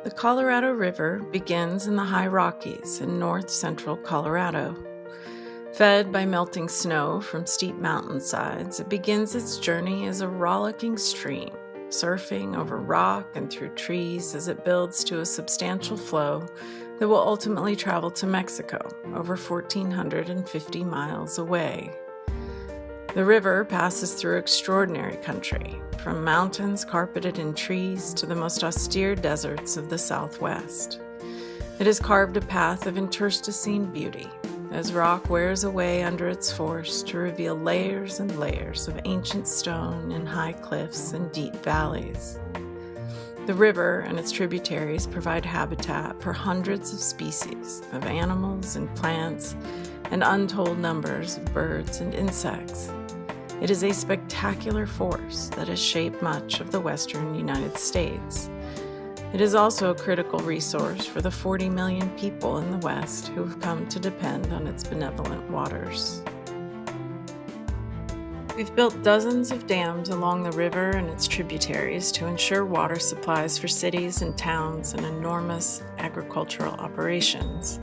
The Colorado River begins in the high Rockies in north-central Colorado. Fed by melting snow from steep mountainsides, it begins its journey as a rollicking stream, surfing over rock and through trees as it builds to a substantial flow that will ultimately travel to Mexico, over 1,450 miles away. The river passes through extraordinary country, from mountains carpeted in trees to the most austere deserts of the Southwest. It has carved a path of intersticine beauty, as rock wears away under its force to reveal layers and layers of ancient stone in high cliffs and deep valleys. The river and its tributaries provide habitat for hundreds of species of animals and plants and untold numbers of birds and insects. It is a spectacular force that has shaped much of the western United States. It is also a critical resource for the 40 million people in the West who have come to depend on its benevolent waters. We've built dozens of dams along the river and its tributaries to ensure water supplies for cities and towns and enormous agricultural operations.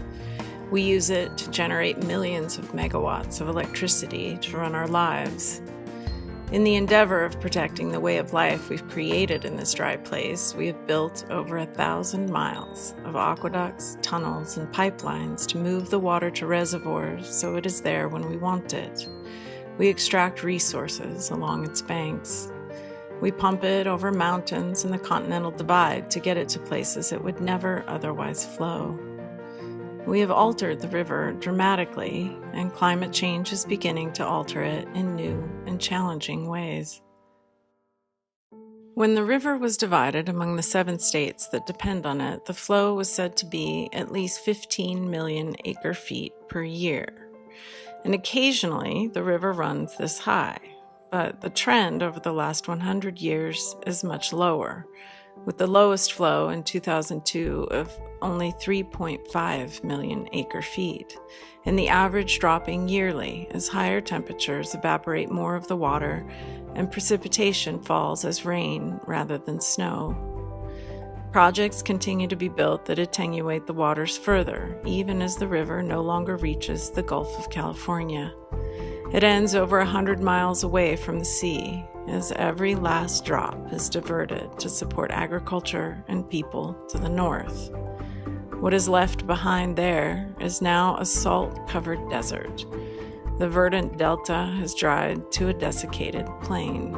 We use it to generate millions of megawatts of electricity to run our lives. In the endeavor of protecting the way of life we've created in this dry place, we have built over 1,000 miles of aqueducts, tunnels, and pipelines to move the water to reservoirs so it is there when we want it. We extract resources along its banks. We pump it over mountains and the Continental Divide to get it to places it would never otherwise flow. We have altered the river dramatically, and climate change is beginning to alter it in new and challenging ways. When the river was divided among the 7 states that depend on it, the flow was said to be at least 15 million acre-feet per year. And occasionally, the river runs this high, but the trend over the last 100 years is much lower, with the lowest flow in 2002 of only 3.5 million acre-feet, and the average dropping yearly as higher temperatures evaporate more of the water and precipitation falls as rain rather than snow. Projects continue to be built that attenuate the waters further, even as the river no longer reaches the Gulf of California. It ends over 100 miles away from the sea, as every last drop is diverted to support agriculture and people to the north. What is left behind there is now a salt-covered desert. The verdant delta has dried to a desiccated plain.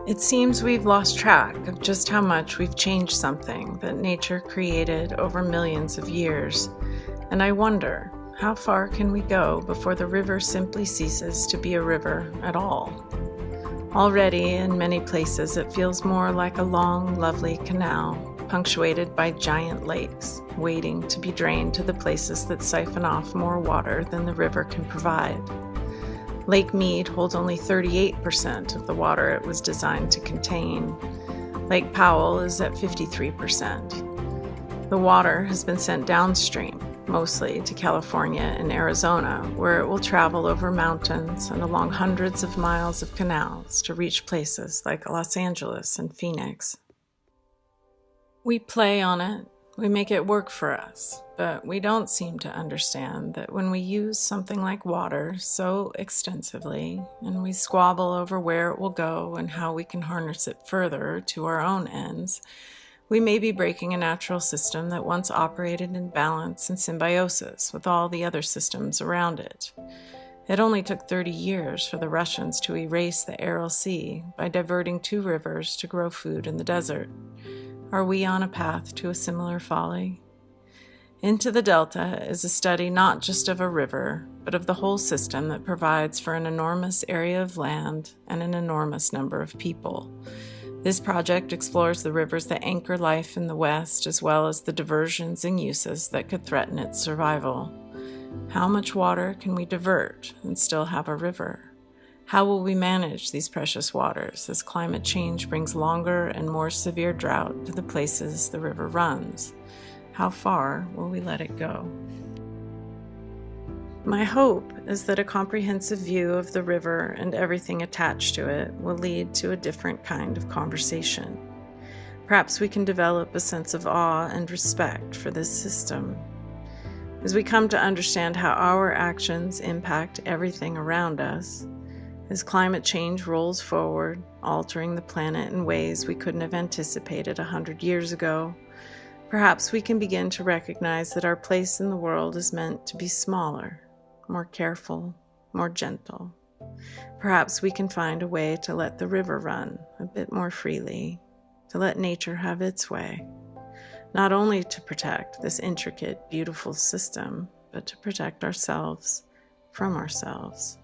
It seems we've lost track of just how much we've changed something that nature created over millions of years, and I wonder, how far can we go before the river simply ceases to be a river at all? Already, in many places, it feels more like a long, lovely canal, punctuated by giant lakes, waiting to be drained to the places that siphon off more water than the river can provide. Lake Mead holds only 38% of the water it was designed to contain. Lake Powell is at 53%. The water has been sent downstream, mostly to California and Arizona, where it will travel over mountains and along hundreds of miles of canals to reach places like Los Angeles and Phoenix. We play on it, we make it work for us, but we don't seem to understand that when we use something like water so extensively, and we squabble over where it will go and how we can harness it further to our own ends, we may be breaking a natural system that once operated in balance and symbiosis with all the other systems around it. It only took 30 years for the Russians to erase the Aral Sea by diverting 2 rivers to grow food in the desert. Are we on a path to a similar folly? Into the Delta is a study not just of a river, but of the whole system that provides for an enormous area of land and an enormous number of people. This project explores the rivers that anchor life in the West, as well as the diversions and uses that could threaten its survival. How much water can we divert and still have a river? How will we manage these precious waters as climate change brings longer and more severe drought to the places the river runs? How far will we let it go? My hope is that a comprehensive view of the river and everything attached to it will lead to a different kind of conversation. Perhaps we can develop a sense of awe and respect for this system. As we come to understand how our actions impact everything around us, as climate change rolls forward, altering the planet in ways we couldn't have anticipated 100 years ago, perhaps we can begin to recognize that our place in the world is meant to be smaller, more careful, more gentle. Perhaps we can find a way to let the river run a bit more freely, to let nature have its way, not only to protect this intricate, beautiful system, but to protect ourselves from ourselves.